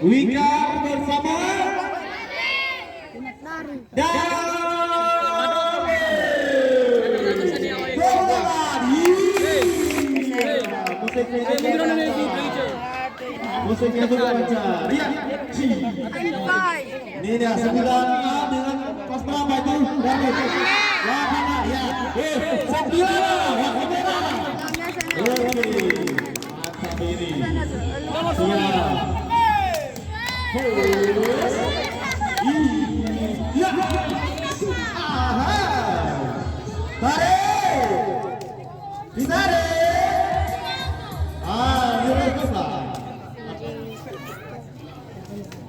Wika bersama musiknya juga baca. Lihat, ini dia 9A dengan pas berapa itu? David. Ya, mana? Ya. 9. Ya, kamera. Mantap ini. Ya. Ya. Aha. Tarik. Ditarik.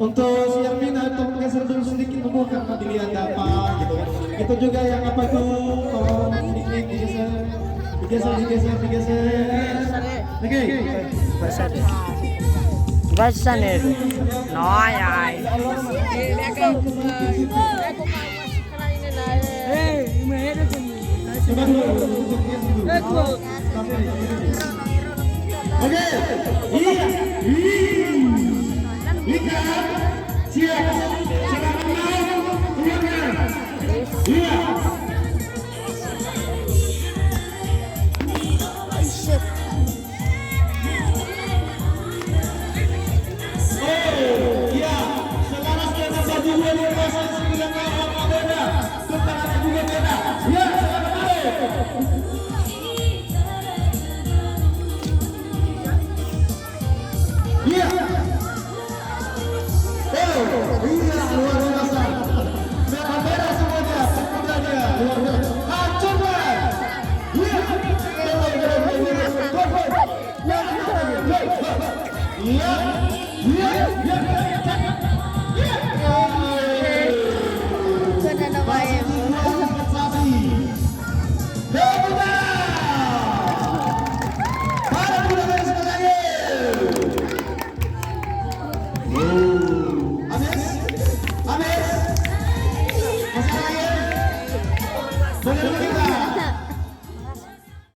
Untuk si Armina untuk menggeser dulu sedikit dulu karena dilihat apa gitu. Itu juga yang apa tuh sedikit digeser. Oke. Basan itu. Nói ai. Coba dulu. Oke. Iya. Wika siap. Sekarang keluarkan. Iya. Yeah.